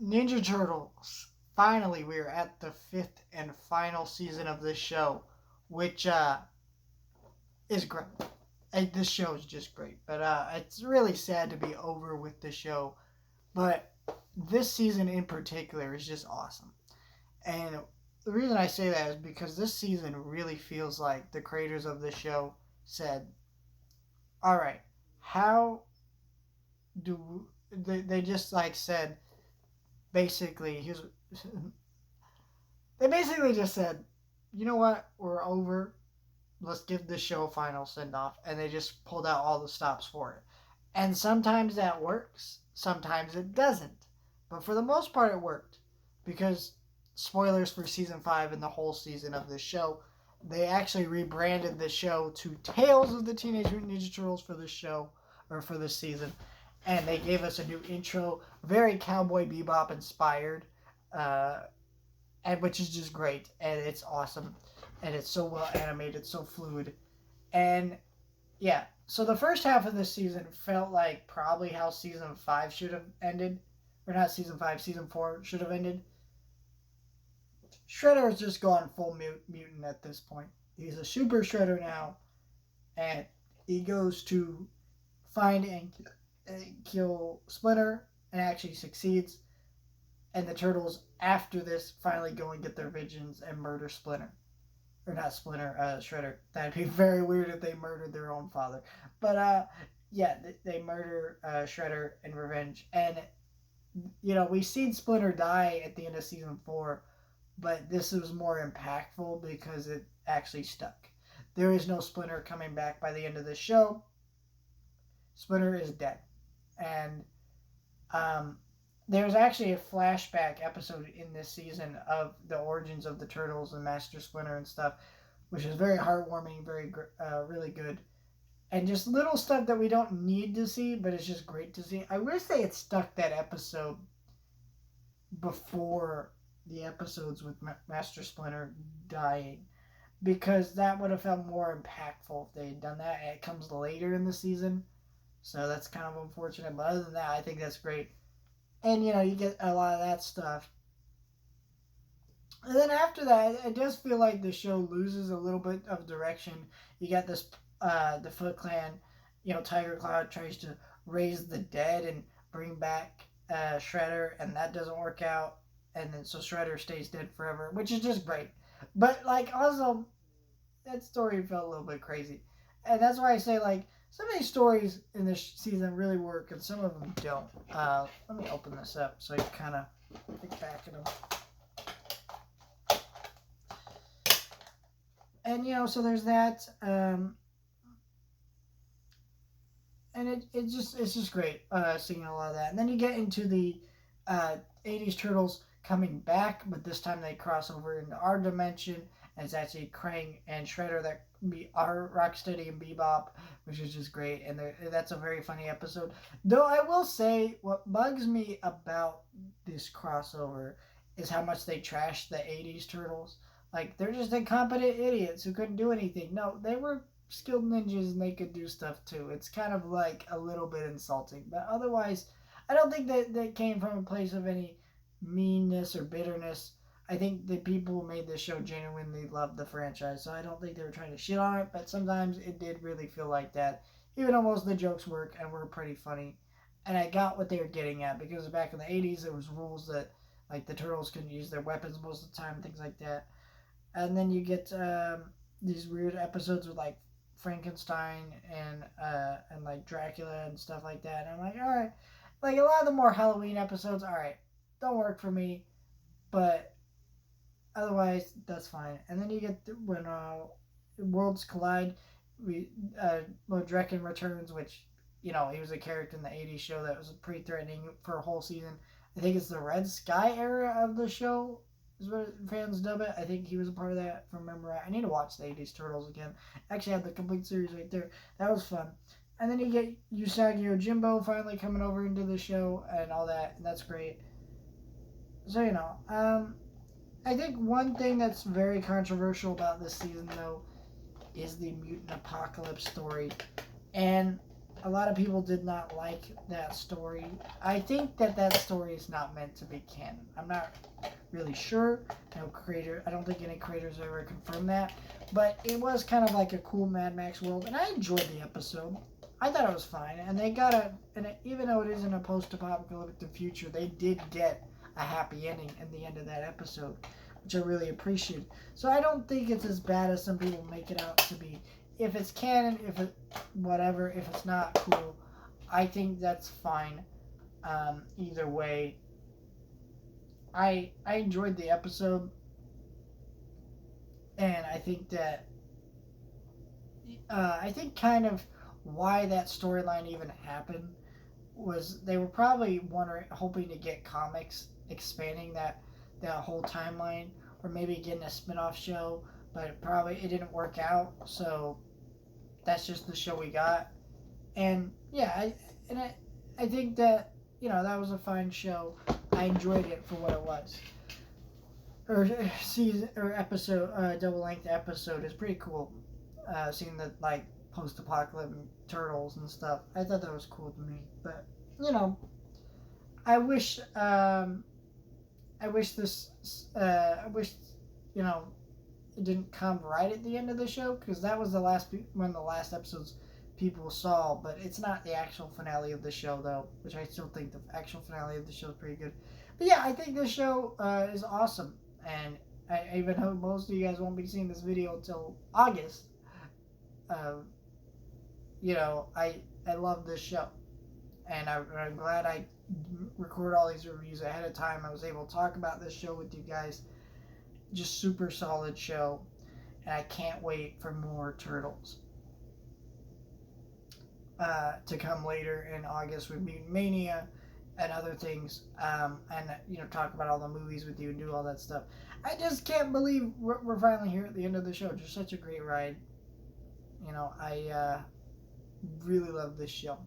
Ninja Turtles. Finally, we are at the fifth and final season of this show, which is great. This show is just great, but it's really sad to be over with the show. But this season in particular is just awesome, and the reason I say that is because this season really feels like the creators of the show said, "All right, how do they just like said basically here's they basically just said, you know what, we're over. Let's give this show a final send off. And they just pulled out all the stops for it. And sometimes that works, sometimes it doesn't. But for the most part, it worked. Because, spoilers for season 5 and the whole season of this show, they actually rebranded the show to Tales of the Teenage Mutant Ninja Turtles for this show, or for this season. And they gave us a new intro, very Cowboy Bebop inspired. Uh, and which is just great, and it's awesome, and it's so well animated, so fluid, and yeah. So the first half of this season felt like probably how season 5 should have ended, or not season 5, season 4 should have ended. Shredder has just gone full mutant at this point. He's a super Shredder now, and he goes to find and kill Splinter, and actually succeeds. And the turtles, after this, finally go and get their vengeance and murder Splinter. Or not Splinter, Shredder. That'd be very weird if they murdered their own father. But yeah, they murder Shredder in revenge. And, we've seen Splinter die at the end of season 4, but this was more impactful because it actually stuck. There is no Splinter coming back by the end of the show. Splinter is dead. And there's actually a flashback episode in this season of the origins of the Turtles and Master Splinter and stuff, which is very heartwarming, very really good, and just little stuff that we don't need to see, but it's just great to see. I wish they had stuck that episode before the episodes with Master Splinter dying, because that would have felt more impactful if they had done that. And it comes later in the season, so that's kind of unfortunate. But other than that, I think that's great. And you get a lot of that stuff. And then after that, it does feel like the show loses a little bit of direction. You got this, the Foot Clan, Tiger Cloud tries to raise the dead and bring back Shredder, and that doesn't work out. And then so Shredder stays dead forever, which is just great. But like also, that story felt a little bit crazy, and that's why I say like some of these stories in this season really work, and some of them don't. Let me open this up so you kind of look back at them. And so there's that, and it's just great seeing a lot of that. And then you get into the 80s Turtles coming back, but this time they cross over into our dimension, and it's actually Krang and Shredder that are Rocksteady and Bebop, which is just great, and that's a very funny episode. Though I will say, what bugs me about this crossover is how much they trashed the 80s Turtles. Like, they're just incompetent idiots who couldn't do anything. No, they were skilled ninjas and they could do stuff too. It's kind of like a little bit insulting, but otherwise, I don't think that came from a place of any meanness or bitterness. I think the people who made this show genuinely loved the franchise, so I don't think they were trying to shit on it, but sometimes it did really feel like that. Even though most of the jokes work and were pretty funny. And I got what they were getting at, because back in the 80s there was rules that like the turtles couldn't use their weapons most of the time, things like that. And then you get these weird episodes with like Frankenstein and like Dracula and stuff like that. And I'm like, all right, like a lot of the more Halloween episodes, all right, don't work for me, but otherwise that's fine. And then you get when worlds collide, Lord Draken returns, which he was a character in the '80s show that was pretty threatening for a whole season. I think it's the Red Sky era of the show is what fans dub it. I think he was a part of that from memory. I need to watch the 80s Turtles again. Actually, I have the complete series right there. That was fun. And then you get Usagi Yojimbo finally coming over into the show and all that, and that's great. So, I think one thing that's very controversial about this season, though, is the mutant apocalypse story. And a lot of people did not like that story. I think that story is not meant to be canon. I'm not really sure. No creator. I don't think any creators ever confirmed that. But it was kind of like a cool Mad Max world, and I enjoyed the episode. I thought it was fine, and they got even though it isn't a post-apocalyptic future, they did get a happy ending in the end of that episode, which I really appreciate. So I don't think it's as bad as some people make it out to be. If it's canon, if it whatever, if it's not cool, I think that's fine. Either way, I enjoyed the episode, and I think that I think kind of why that storyline even happened was they were probably hoping to get comics expanding that whole timeline, or maybe getting a spin-off show, but it didn't work out. So that's just the show we got. And yeah, I think that that was a fine show. I enjoyed it for what it was. Or season or episode, double length episode is pretty cool. Seeing the like post-apocalyptic turtles and stuff, I thought that was cool to me. But I wish I wish this I wish it didn't come right at the end of the show, because that was one of the last episodes people saw. But it's not the actual finale of the show though, which I still think the actual finale of the show is pretty good. But yeah, I think this show is awesome, and I even hope most of you guys won't be seeing this video until August. Uh, I love this show, and I'm glad I record all these reviews ahead of time. I was able to talk about this show with you guys. Just super solid show, and I can't wait for more Turtles to come later in August with Mutant Mania and other things, and talk about all the movies with you and do all that stuff. I just can't believe we're finally here at the end of the show. Just such a great ride. I really love this show.